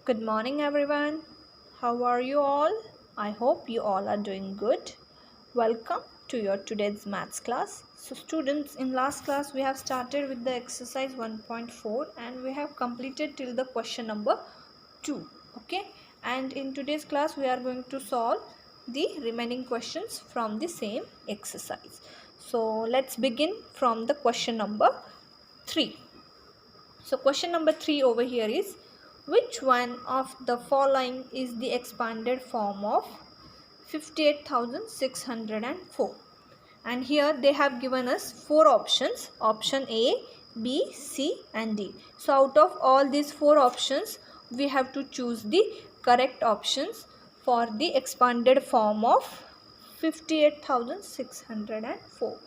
Good morning, everyone. How are you all? I hope you all are doing good. Welcome to your today's maths class. So, students, in last class we have started with the exercise 1.4 and we have completed till the question number 2. Okay, and in today's class we are going to solve the remaining questions from the same exercise. So, let's begin from the question number 3. So question number 3 over here is, which one of the following is the expanded form of 58,604? And here they have given us 4 options, option A, B, C and D. So out of all these 4 options, we have to choose the correct options for the expanded form of 58,604.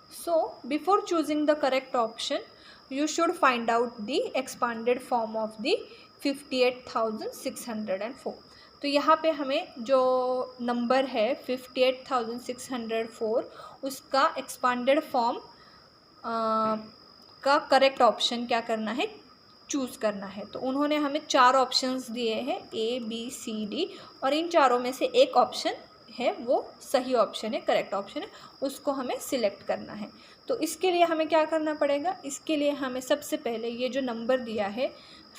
So before choosing the correct option, you should find out the expanded form of the 58,604. तो यहाँ पे हमें जो number है 58,604 उसका expanded form का correct option क्या करना है, चूज़ करना है. तो उन्होंने हमें 4 ऑप्शंस दिए हैं A, B, C, D और इन चारों में से एक ऑप्शन है वो सही ऑप्शन है, करेक्ट ऑप्शन है, उसको हमें सिलेक्ट करना है. तो इसके लिए हमें क्या करना पड़ेगा, इसके लिए हमें सबसे पहले ये जो नंबर दिया है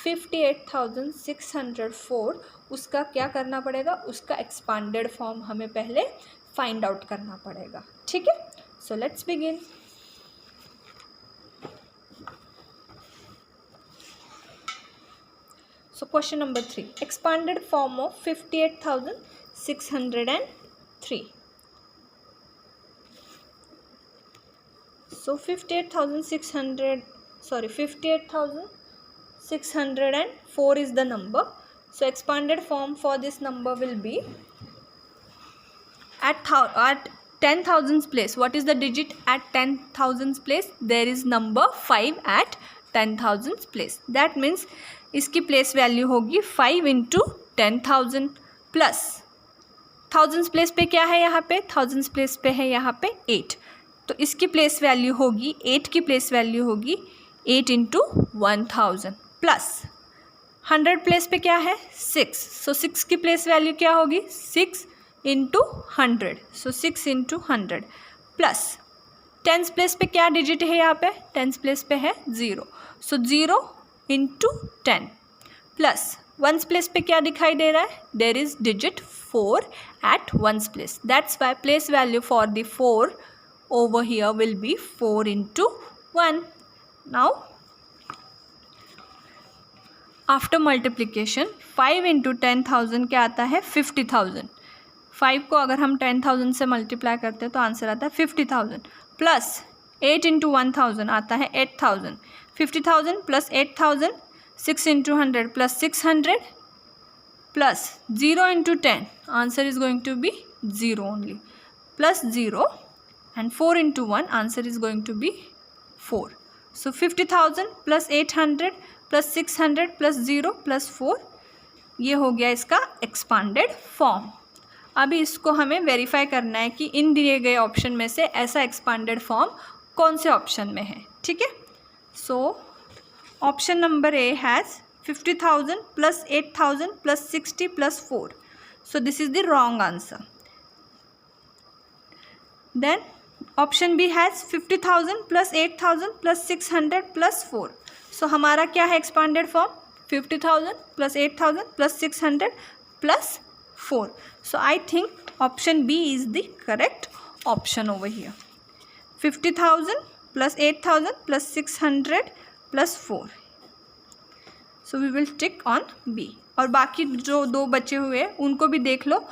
58,604 उसका क्या करना पड़ेगा, उसका एक्सपांडेड फॉर्म हमें पहले फाइंड आउट करना पड़ेगा. ठीक है, so let's begin. So question number 3, expanded form of 58,603. So 58,604 is the number. So expanded form for this number will be at 10,000s place. What is the digit at 10,000s place? There is number 5 at 10,000s place. That means इसकी place value होगी 5 into 10,000 plus thousands place पे क्या है, यहाँ पे thousands place पे है यहाँ पे 8. तो इसकी प्लेस वैल्यू होगी 8 की प्लेस वैल्यू होगी 8 इंटू 1000 प्लस 100 प्लेस पे क्या है 6. सो 6 की प्लेस वैल्यू क्या होगी 6 इंटू 100. सो 6 इंटू 100 प्लस 10 प्लेस पे क्या डिजिट है यहाँ पे 10 प्लेस पे है 0. सो 0 इंटू 10 प्लस 1s प्लेस पे क्या दिखाई दे रहा है, there is digit 4 at 1s place. That's why place value for the 4 over here will be 4 into 1. Now after multiplication 5 into 10,000 क्या आता है 50,000. 5 को अगर हम 10,000 से मल्टीप्लाई करते हैं तो आंसर आता है 50,000 प्लस 8 इंटू 1,000 आता है 8,000. 50,000 plus 8,000 6 into 100 plus 600 plus 0 into 10 answer is going to be 0 only plus 0 and 4 into 1 answer is going to be 4. So 50,000 plus 800 plus 600 plus 0 plus 4 ये हो गया इसका expanded form. अभी इसको हमें वेरीफाई करना है कि इन दिए गए ऑप्शन में से ऐसा expanded form कौन से ऑप्शन में है. ठीक है, so option number A has 50,000 plus 8,000 plus 60 plus 4. So this is the wrong answer. Then option B has 50,000 plus 8,000 plus 600 plus 4. So हमारा क्या है expanded form 50,000 plus 8,000 plus 600 plus 4. So I think option B is the correct option over here. 50,000 plus 8,000 plus 600 plus 4. So we will tick on B. और बाकी जो 2 बचे हुए उनको भी देख लो.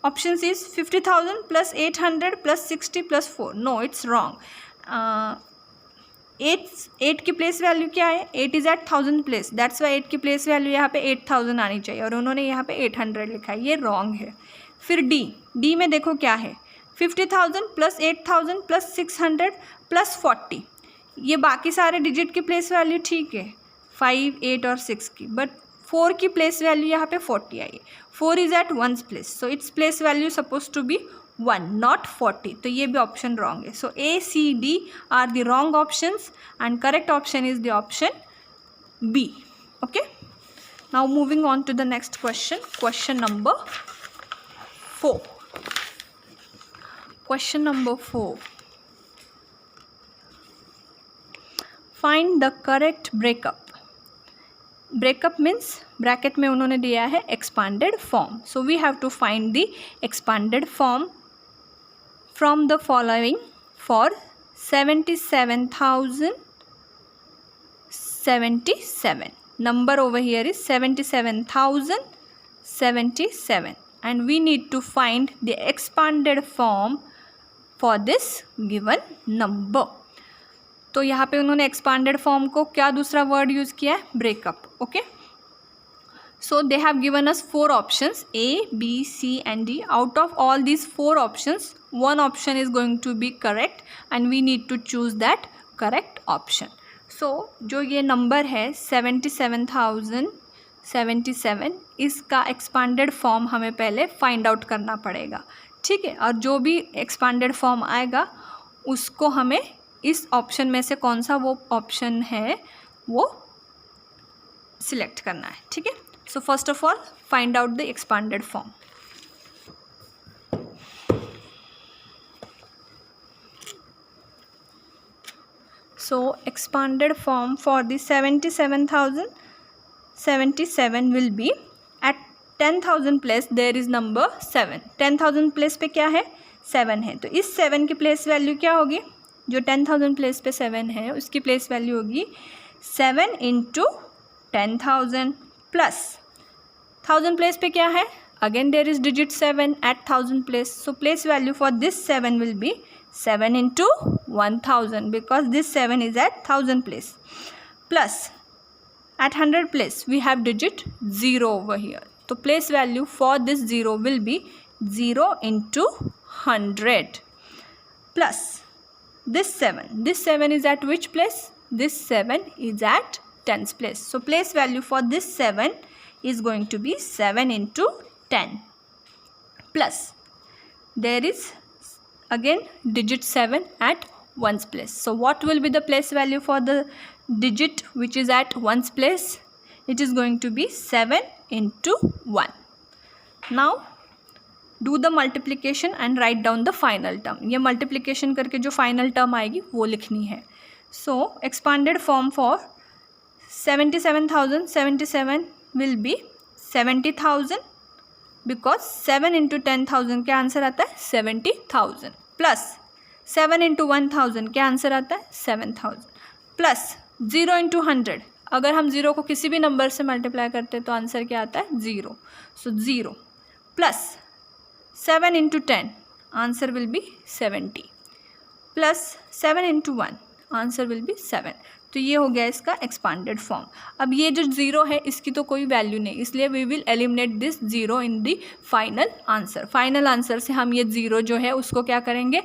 Options is 50,000 plus 800 plus 60 plus 4. No, it's wrong. 8 की place value क्या है 8 is at 1000 place. That's why 8 की प्लेस वैल्यू यहाँ पे 8,000 आनी चाहिए और उन्होंने यहाँ पे 800 लिखा है, ये रॉन्ग है. फिर डी में देखो क्या है 50,000 प्लस 8,000 प्लस 600 प्लस 40. ये बाकी सारे डिजिट की प्लेस वैल्यू ठीक है 5, 8 और 6 की, बट 4 की प्लेस वैल्यू यहाँ पे 40 आई है. 4 is at 1s place, so its place value suppose to be 1 not 40. तो ये भी ऑप्शन रॉन्ग है. So A, C, D are the wrong options and correct option is the option B. Okay, now moving on to the next question. Question number 4. Question number 4. Find the correct breakup. Breakup means bracket में उन्होंने दिया है expanded form. So we have to find the expanded form from the following for 77,077. Number over here is 77,077 and we need to find the expanded form for this given number. तो यहाँ पे उन्होंने expanded form को क्या दूसरा word use किया है, breakup. Okay, so they have given us 4 options A, B, C and D. Out of all these 4 options, one option is going to be correct and we need to choose that correct option. So जो ये number है 77,077, इसका expanded form हमें पहले find out करना पड़ेगा. ठीक है, और जो भी एक्सपांडेड फॉर्म आएगा उसको हमें इस ऑप्शन में से कौन सा वो ऑप्शन है वो सिलेक्ट करना है. ठीक है, so first of all find out the expanded form. So expanded form for the 77,077 will be at 10,000 place there is number 7. 10,000 place पे क्या है, 7 है. तो इस 7 की प्लेस वैल्यू क्या होगी, जो 10,000 प्लेस पे 7 है उसकी प्लेस वैल्यू होगी 7 इंटू 10,000 प्लस 1000 प्लेस पे क्या है, again there is digit 7 at 1000 place. So place value for this 7 will be 7 into 1000 because this 7 is at 1000 place plus at 100 place we have digit 0 over here. तो place value for this 0 will be 0 into 100 plus this 7 is at which place, this 7 is at 10th place. So place value for this 7 is going to be 7 into 10 plus there is again digit 7 at 1's place. So what will be the place value for the digit which is at 1's place, it is going to be 7 into 1. Now do the multiplication and write down the final term. ये multiplication करके जो final term आएगी वो लिखनी है. So expanded form for 77,077 will be 70,000 because 7 into 10,000 क्या answer आता है 70,000 प्लस 7 इंटू 1,000 क्या आंसर आता है 7,000 प्लस 0 इंटू 100. अगर हम 0 को किसी भी नंबर से मल्टीप्लाई करते हैं तो आंसर क्या आता है 0. सो 0 plus 7 into 10 answer will be 70 plus 7 into 1 answer will be 7. तो ये हो गया इसका एक्सपांडेड फॉर्म. अब ये जो 0 है इसकी तो कोई वैल्यू नहीं, इसलिए we will eliminate this 0 in the final answer. Final answer से हम ये 0 जो है उसको क्या करेंगे,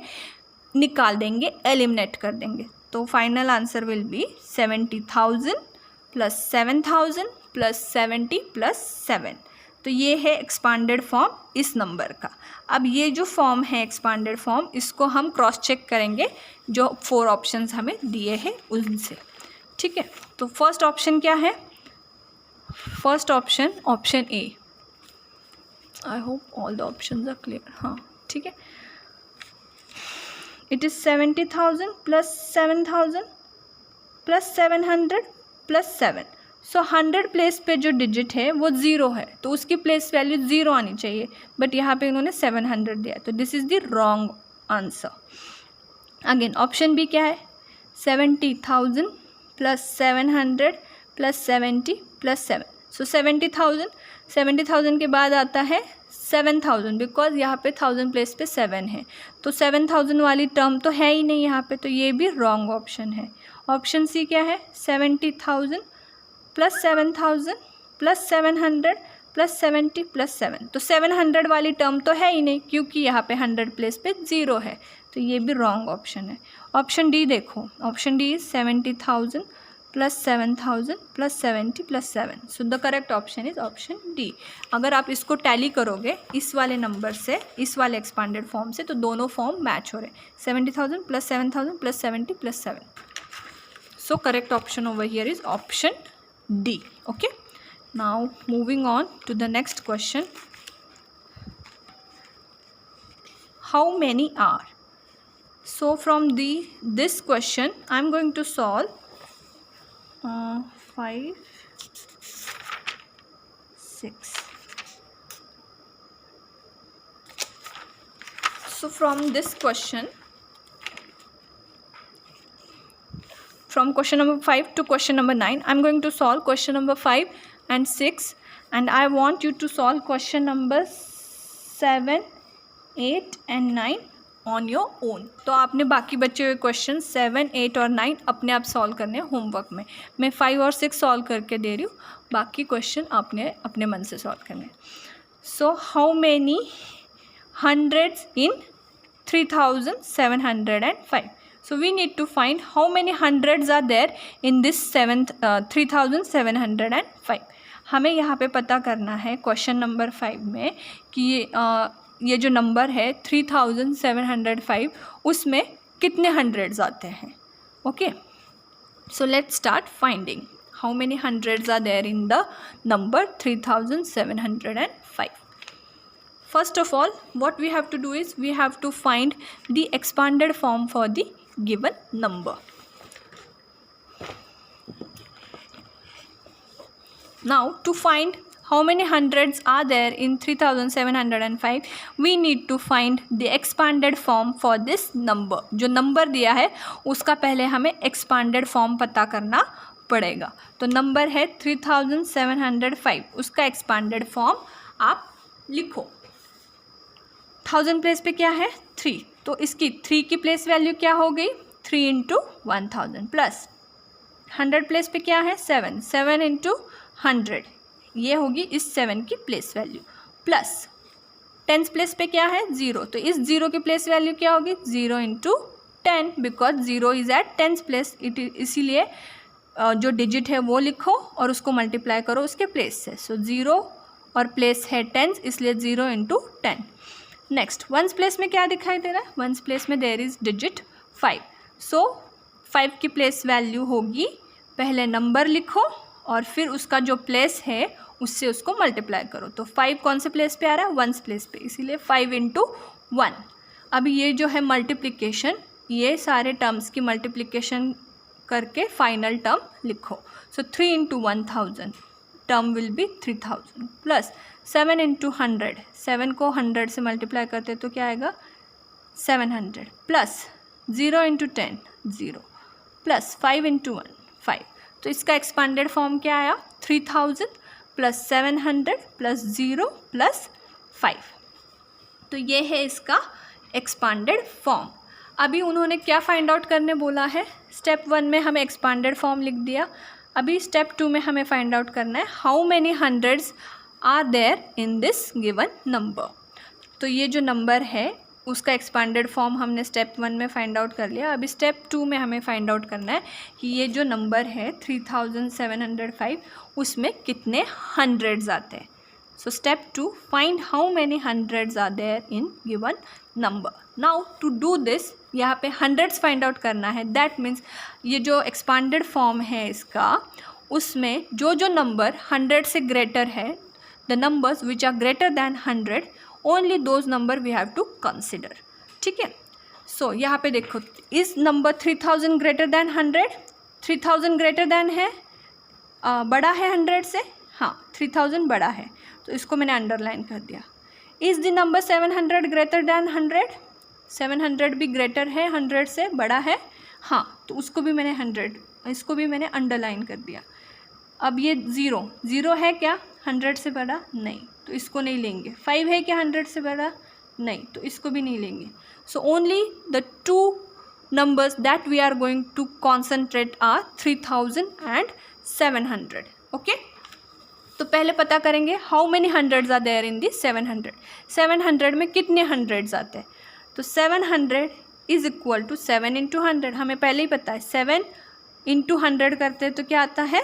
निकाल देंगे, एलिमिनेट कर देंगे. तो final answer will be 70,000 plus 7,000 plus 70 plus 7. तो ये है एक्सपांडेड फॉर्म इस नंबर का. अब ये जो फॉर्म है एक्सपांडेड फॉर्म, इसको हम क्रॉस चेक करेंगे जो 4 ऑप्शंस हमें दिए हैं उनसे. ठीक है, तो फर्स्ट ऑप्शन क्या है, first option option A. I hope all the options are clear. हाँ ठीक है, it is 70,000 plus 7,000 plus 700 plus 7. So 100 place पे जो डिजिट है वो 0 है तो उसकी प्लेस वैल्यू 0 आनी चाहिए, बट यहाँ पे इन्होंने 700 दिया तो this is the wrong answer. Again option B क्या है, 70,000 प्लस 700 प्लस 70 प्लस 7. सो 70,000 के बाद आता है 7,000 बिकॉज यहाँ पे 1000 प्लेस पे 7 है तो 7,000 वाली टर्म तो है ही नहीं यहाँ पे, तो ये भी रॉन्ग ऑप्शन है. ऑप्शन सी क्या है, 70,000 प्लस 7,000 प्लस 700 प्लस 70 प्लस 7. तो 700 वाली टर्म तो है ही नहीं क्योंकि यहाँ पे 100 प्लेस पे 0 है, तो ये भी रॉन्ग ऑप्शन है. ऑप्शन डी देखो, option D is 70,000 plus 7,000 plus 70 plus 7. So the correct option is option D. अगर आप इसको टैली करोगे इस वाले नंबर से इस वाले एक्सपांडेड फॉर्म से तो दोनों फॉर्म मैच हो रहे हैं, 70,000 plus 7,000 plus 70 plus 7. So correct option over here is option D. Okay, now moving on to the next question. How many are? So from this question I'm going to solve 5, 6. So from this question, from question number 5 to question number 9, I'm going to solve question number 5 and 6, and I want you to solve question number 7, 8 and 9 on your own. तो आपने बाकी बचे हुए question 7, 8 और 9 अपने आप solve करने homework में. मैं 5 और 6 सॉल्व करके दे रही हूँ, बाकी क्वेश्चन आपने अपने मन से सॉल्व करने. So how many hundreds in 3705? So we need to find how many hundreds are there in this 3705. हमें यहाँ पे पता करना है क्वेश्चन नंबर 5 में कि ये जो नंबर है 3705 उसमें कितने हंड्रेड्स आते हैं. Okay, so let's start finding how many hundreds are there in the number 3705. First of all, what we have to do is we have to find the expanded form for the given number. Now to find how many hundreds are there in 3705, we need to find the expanded form for this number. जो number दिया है उसका पहले हमें expanded form पता करना पड़ेगा. तो नंबर है 3705, उसका expanded form आप लिखो. 1000 प्लेस पे क्या है 3, तो इसकी 3 की प्लेस वैल्यू क्या हो गई 3 इंटू 1000 प्लस 100 प्लेस पे क्या है 7, 7 इंटू 100 ये होगी इस 7 की प्लेस वैल्यू प्लस 10 प्लेस पे क्या है 0, तो इस 0 की प्लेस वैल्यू क्या होगी 0 into 10 because 0 is at 10 place. इसीलिए जो डिजिट है वो लिखो और उसको मल्टीप्लाई करो उसके प्लेस से. सो 0 और प्लेस है 10 इसलिए 0 इंटू 10. नेक्स्ट वंस प्लेस में क्या दिखाई दे रहा है वंस प्लेस में देयर इज़ डिजिट 5. सो 5 की प्लेस वैल्यू होगी, पहले नंबर लिखो और फिर उसका जो प्लेस है उससे उसको मल्टीप्लाई करो. तो 5 कौन से प्लेस पे आ रहा है वंस प्लेस पे, इसीलिए 5 इंटू 1. अभी ये जो है मल्टीप्लिकेशन, ये सारे टर्म्स की मल्टीप्लिकेशन करके फाइनल टर्म लिखो. सो 3 into 1000 term will be 3000 plus 7 into 100, 7 को 100 से मल्टीप्लाई करते तो क्या आएगा 700 प्लस 0 इंटू 10 0 प्लस 5 इंटू 1 5. तो इसका एक्सपांडेड फॉर्म क्या आया 3000 प्लस 700 प्लस 0 प्लस 5. तो ये है इसका एक्सपांडेड फॉर्म. अभी उन्होंने क्या फाइंड आउट करने बोला है, स्टेप 1 में हमें एक्सपांडेड फॉर्म लिख दिया. अभी स्टेप 2 में हमें फाइंड आउट करना है how many hundreds are there in this given number. तो ये जो नंबर है उसका एक्सपांडेड फॉर्म हमने स्टेप 1 में फाइंड आउट कर लिया. अभी स्टेप 2 में हमें फाइंड आउट करना है कि ये जो नंबर है 3705 उसमें कितने हंड्रेड्स आते हैं. So step 2, find how many hundreds are there in given number. Now to do this यहाँ पे हंड्रेड्स फाइंड आउट करना है. दैट मीन्स ये जो एक्सपांडेड फॉर्म है इसका, उसमें जो जो नंबर 100 से ग्रेटर है, the numbers which are greater than 100 only those number we have to consider. ठीक है. सो यहाँ पे देखो इस number 3000 greater than 100, 3000 greater than है बड़ा है 100 से, हाँ 3000 बड़ा है तो इसको मैंने अंडरलाइन कर दिया. Is the number 700 greater than 100, 700 भी ग्रेटर है 100 से बड़ा है, हाँ तो उसको भी मैंने 100 इसको भी मैंने अंडरलाइन कर दिया. अब ये 0 है क्या 100 से बड़ा, नहीं तो इसको नहीं लेंगे. 5 है क्या 100 से बड़ा, नहीं तो इसको भी नहीं लेंगे. So only the 2 numbers that we are going to concentrate are 3000 and 700. Okay, तो पहले पता करेंगे how many hundreds are there in this 700. 700 में कितने हंड्रेड्स आते हैं, तो 700 इज इक्वल टू 7 इंटू 100. हमें पहले ही पता है 7 इंटू 100 करते हैं तो क्या आता है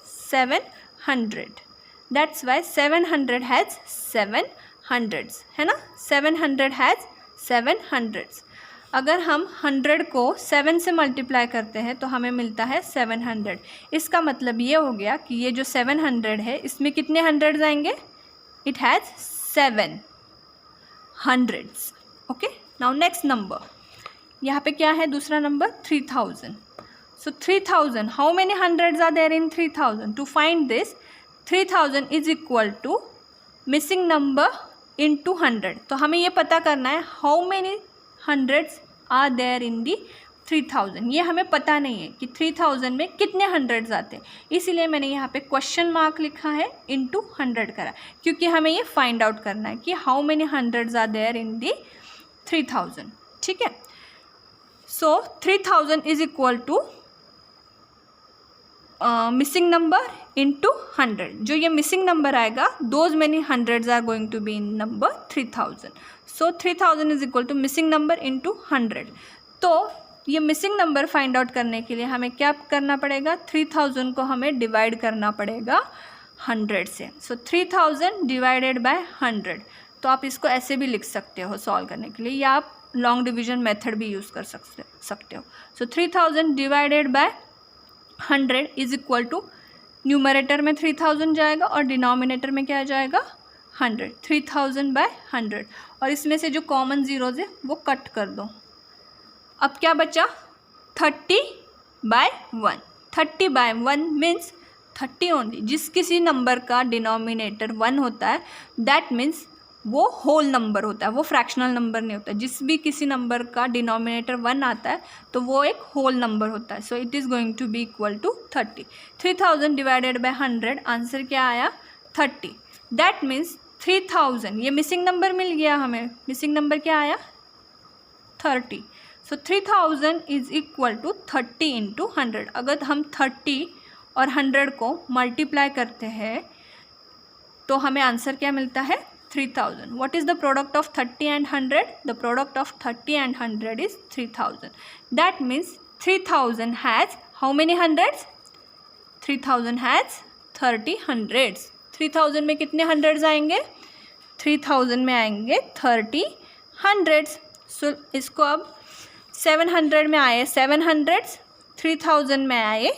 700. दैट्स वाई 700 हैज़ 7 हंड्रेड्स, है ना. 700 हैज़ 7 हंड्रेड्स. अगर हम 100 को 7 से मल्टीप्लाई करते हैं तो हमें मिलता है 700। इसका मतलब ये हो गया कि ये जो 700 है इसमें कितने हंड्रेड्स आएंगे? It has 7 hundreds. Okay, now next number, यहाँ पे क्या है दूसरा नंबर? 3000। So 3000, how many hundreds are there in 3000? To find this 3000 is equal to missing number into 100। तो हमें ये पता करना है how many hundreds are there in the 3000। ये हमें पता नहीं है कि 3000 में कितने हंड्रेड्स आते हैं, इसीलिए मैंने यहाँ पे क्वेश्चन मार्क लिखा है, इनटू 100 करा, क्योंकि हमें ये फाइंड आउट करना है कि how many hundreds are there in the 3000। ठीक है, so 3000 is equal to missing number into 100। जो ये मिसिंग नंबर आएगा, those many hundreds are going to be in number 3000। So 3000 is equal to missing number into 100। तो ये missing number find out करने के लिए हमें क्या करना पड़ेगा? 3000 को हमें डिवाइड करना पड़ेगा 100 से। सो 3000 डिवाइडेड बाय 100। तो आप इसको ऐसे भी लिख सकते हो सॉल्व करने के लिए, या आप लॉन्ग डिवीजन मेथड भी यूज़ कर सकते हो। So 3000 divided by 100 is equal to, numerator में 3000 जाएगा और डिनोमिनेटर में क्या जाएगा? 100। 3000 बाय 100, और इसमें से जो कॉमन ज़ीरोज़ है वो कट कर दो। अब क्या बचा? 30/1। 30/1 मीन्स 30 ओनली। जिस किसी नंबर का डिनोमिनेटर 1 होता है, दैट मीन्स वो होल नंबर होता है, वो फ्रैक्शनल नंबर नहीं होता। जिस भी किसी नंबर का डिनोमिनेटर 1 आता है तो वो एक होल नंबर होता है। So it is going to be equal to 30। 3000 divided by 100, answer क्या आया? 30। दैट मीन्स 3000, ये मिसिंग नंबर मिल गया हमें। मिसिंग नंबर क्या आया? 30। सो 3000 इज इक्वल टू 30 इंटू 100। अगर हम 30 और 100 को मल्टीप्लाई करते हैं तो हमें आंसर क्या मिलता है? 3000. What is the product of 30 and 100? The product of 30 and 100 is 3000. That means 3000 has how many hundreds? 3000 has 30 hundreds. 3000 में कितने hundreds आएंगे? 3000 में आएंगे 30 hundreds. So इसको अब 700 में आए 7 hundreds, 3000 में आए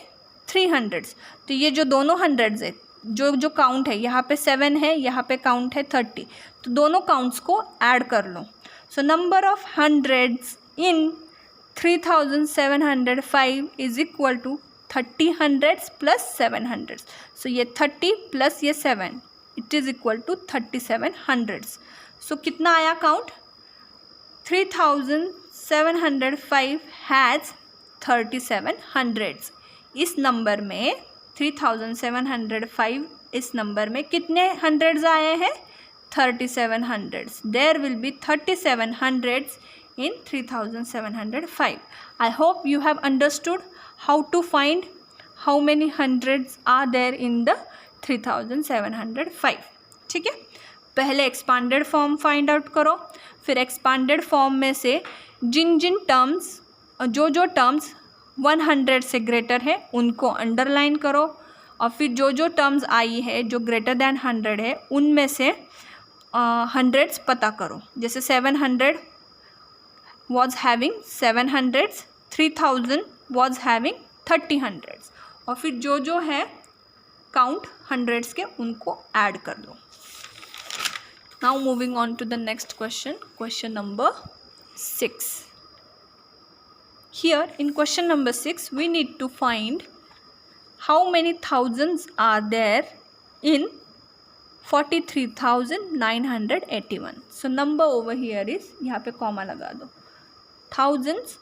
3 hundreds. तो ये जो दोनों hundreds है, जो काउंट है, यहाँ पे 7 है, यहाँ पे काउंट है 30, तो दोनों काउंट्स को ऐड कर लो। So number of hundreds in 3705 is equal to 30 hundreds plus 7 hundreds. So ये 30 प्लस ये 7, it is equal to 37 hundreds. So कितना आया काउंट? 3705 has 37 hundreds. इस नंबर में 3705, इस नंबर में कितने हंड्रेड्स आए हैं? 37 hundreds. There will be 37 hundreds in 3705. I hope you have understood how to find how many hundreds are there in the 3705. ठीक है, पहले एक्सपांडेड फॉर्म फाइंड आउट करो, फिर एक्सपांडेड फॉर्म में से जिन टर्म्स, जो टर्म्स 100 से ग्रेटर है उनको अंडरलाइन करो, और फिर जो टर्म्स आई है जो ग्रेटर दैन 100 है उनमें से हंड्रेड्स पता करो। जैसे 700 was having 7 hundreds, 3000 was having 30 hundreds, और फिर जो है काउंट हंड्रेड्स के उनको ऐड कर लो। Now moving on to the next question, question number 6. Here in question number 6 we need to find how many thousands are there in 43,981. So number over here is, यहाँ पे comma लगा दो, thousands,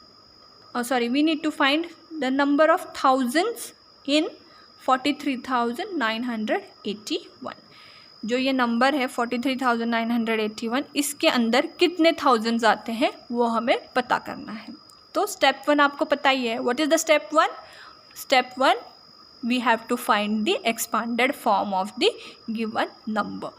we need to find the number of thousands in 43,981. जो ये number है 43,981, इसके अंदर कितने थाउजेंड्स आते हैं वो हमें पता करना है। तो स्टेप 1 आपको पता ही है। What is the step 1? Step 1, we have to find the expanded form of the given number.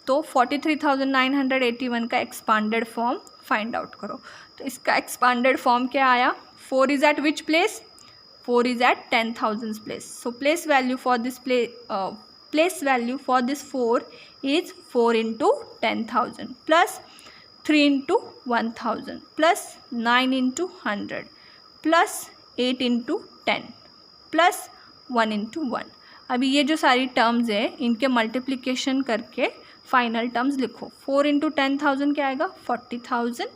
तो 43,981 का एक्सपांडेड फॉर्म फाइंड आउट करो। तो इसका एक्सपांडेड फॉर्म क्या आया? 4 is at which place? 4 is at 10,000 place. So place value for this 4 is 4 into 10,000 plus 3 into 1000 plus 9 into 100 plus 8 into 10 plus 1 into 1। अभी ये जो सारी टर्म्स है इनके मल्टीप्लिकेशन करके फाइनल टर्म्स लिखो। 4 इंटू 10,000 क्या आएगा 40,000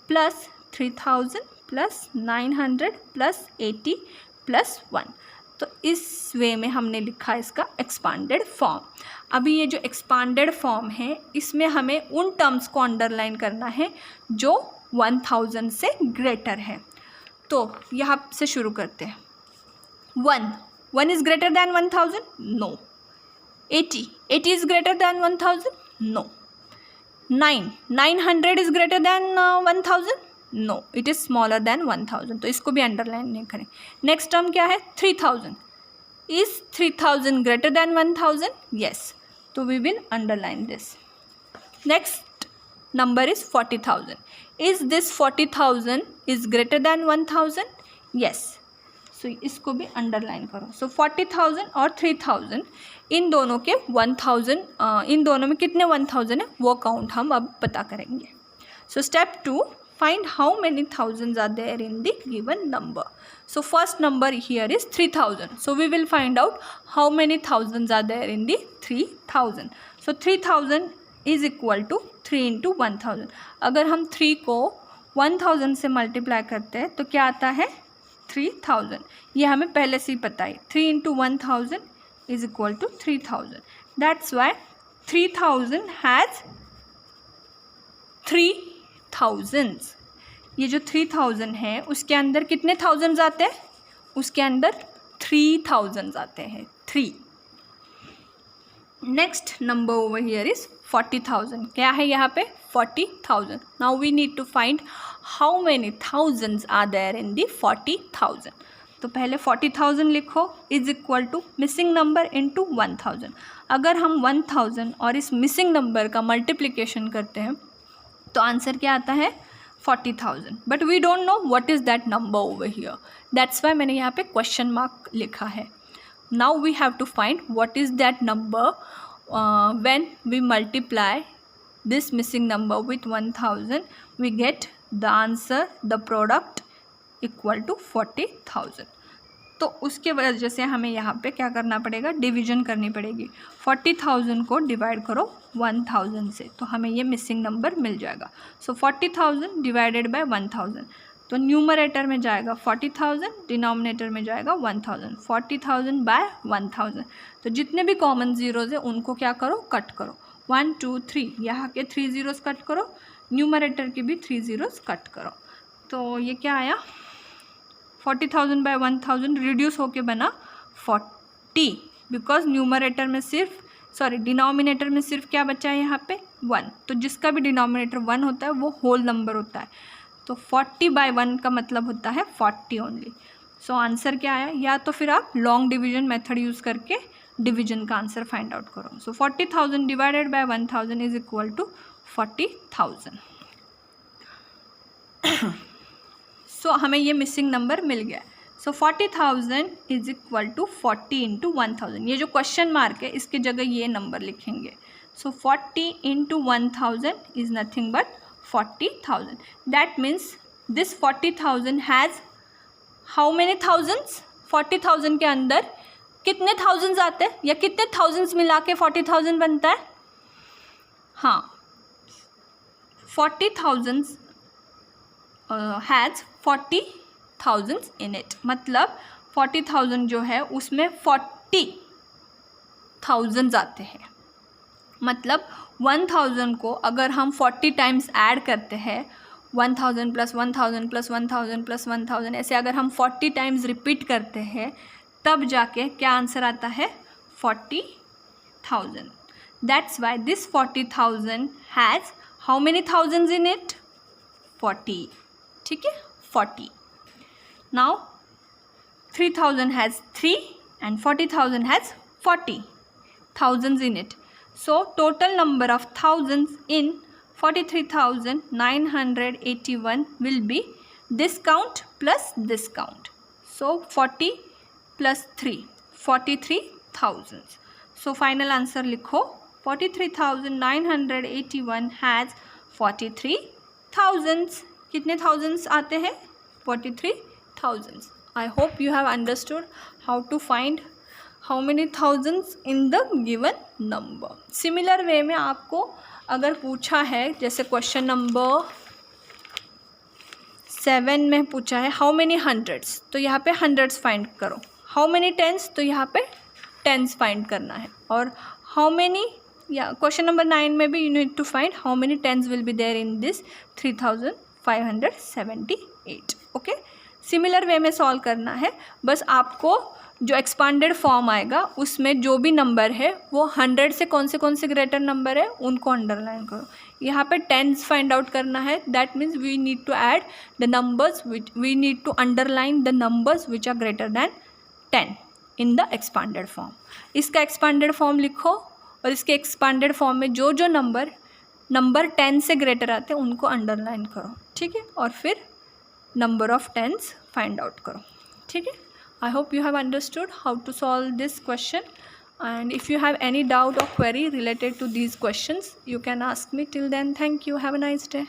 प्लस 3,000 प्लस 900 प्लस 80 प्लस 1। तो इस वे में हमने लिखा इसका एक्सपांडेड फॉर्म। अभी ये जो एक्सपांडेड फॉर्म है इसमें हमें उन टर्म्स को अंडरलाइन करना है जो 1000 से ग्रेटर है। तो यहाँ से शुरू करते हैं। 1 is greater than 1000, no. 80 is greater than 1000, no. 900 is greater than 1000, no, it is smaller than 1000, तो इसको भी अंडरलाइन नहीं करें। नेक्स्ट टर्म क्या है 3000, इज़ 3000 ग्रेटर दैन 1000, येस, तो we will underline this. Next number is 40,000, is this 40,000 is greater than 1000, yes, so इसको भी अंडरलाइन करो। सो 40,000 और 3000 इन दोनों के 1000 इन दोनों में कितने 1000 है वो काउंट हम अब पता करेंगे। सो step 2, find how many thousands are there in the given number. So first number here is 3000. So we will find out how many thousands are there in the 3000. So 3000 is equal to 3 into 1000. अगर हम 3 को 1000 से multiply करते हैं तो क्या आता है 3000। ये हमें पहले से ही पता है। 3 into 1000 is equal to 3000. That's why 3000 has 3 thousands। ये जो 3000 है उसके अंदर कितने थाउजेंड्स आते हैं, उसके अंदर 3000 आते हैं, 3। Next number over here is 40,000। क्या है यहाँ पे 40,000। Now we need to find how many thousands are there in the 40,000। तो पहले 40,000 लिखो is equal to missing number into 1000। अगर हम 1000 और इस मिसिंग नंबर का मल्टीप्लिकेशन करते हैं तो आंसर क्या आता है 40,000। But we don't know what is that number over here, that's why मैंने यहाँ पे क्वेश्चन मार्क लिखा है। Now we have to find what is that number when we multiply this missing number with 1000 we get the answer the product equal to 40,000। तो उसके वजह से हमें यहाँ पे क्या करना पड़ेगा, डिवीजन करनी पड़ेगी। 40,000 को डिवाइड करो 1000 से तो हमें ये मिसिंग नंबर मिल जाएगा। सो 40,000 डिवाइडेड बाय 1000, तो न्यूमरेटर में जाएगा 40,000, डिनोमिनेटर में जाएगा 1000। 40,000 बाय 1000, तो जितने भी कॉमन ज़ीरोज़ है उनको क्या करो, कट करो। 1 2 3, यहाँ के 3 ज़ीरोज़ कट करो, न्यूमरेटर के भी 3 ज़ीरोज़ कट करो। तो ये क्या आया 40,000 बाय 1000 रिड्यूस होके बना 40, बिकॉज न्यूमरेटर में डिनोमिनेटर में सिर्फ क्या बचा है यहाँ पे 1। तो जिसका भी डिनोमिनेटर 1 होता है वो होल नंबर होता है। तो 40 बाय 1 का मतलब होता है 40 ओनली। सो आंसर क्या आया, या तो फिर आप लॉन्ग डिवीजन मेथड यूज़ करके डिवीजन का आंसर फाइंड आउट करो। So 40,000 divided by 1000 is equal to 40,000। So हमें ये मिसिंग नंबर मिल गया। So 40,000 is equal to 40 into 1000। ये जो क्वेश्चन मार्क है इसकी जगह ये नंबर लिखेंगे। सो 40 into 1000 is nothing but 40,000। That means this 40,000 has how many thousands. 40,000 के अंदर कितने थाउजेंड्स आते हैं या कितने थाउजेंड्स मिला के 40,000 बनता है। हाँ, 40,000 हैज़ 40,000 इन इट। मतलब 40,000 जो है उसमें 40,000 आते हैं। मतलब 1000 को अगर हम 40 टाइम्स ऐड करते हैं, 1000 प्लस 1000 प्लस 1000 प्लस 1000, ऐसे अगर हम 40 टाइम्स रिपीट करते हैं तब जाके क्या आंसर आता है 40,000। That's why this 40,000 has how many thousands in it 40। ठीक है, 40। Now 3,000 has 3 and 40,000 has 40 thousands in it. So total number of thousands in 43,981 will be this count plus this count. So 40 plus 3, 43,000. So final answer लिखो 43,981 has 43,000. कितने thousands आते हैं? 43,000. I hope you have understood how to find how many thousands in the given number. Similar way में आपको अगर पूछा है, जैसे क्वेश्चन नंबर 7 में पूछा है हाउ मेनी हंड्रेड्स, तो यहाँ पे हंड्रेड्स फाइंड करो. हाउ मेनी टेंस, तो यहाँ पे टेंस फाइंड करना है. और हाउ मेनी, या क्वेश्चन नंबर 9 में भी you need to find how many tens will be there in this 3578. Okay, similar way में सॉल्व करना है. बस आपको जो एक्सपांडेड फॉर्म आएगा उसमें जो भी नंबर है वो 100 से कौन से ग्रेटर नंबर है उनको अंडरलाइन करो. यहाँ पे टेंस फाइंड आउट करना है. That means we need to add the numbers which we need to underline the numbers which are greater than 10 in the expanded form. इसका एक्सपांडेड फॉर्म लिखो और इसके एक्सपांडेड फॉर्म में जो नंबर 10 से greater आते हैं उनको अंडरलाइन करो. ठीक है, और फिर number of tens find out करो. ठीक है, I hope you have understood how to solve this question, and if you have any doubt or query related to these questions, you can ask me. Till then, thank you. Have a nice day.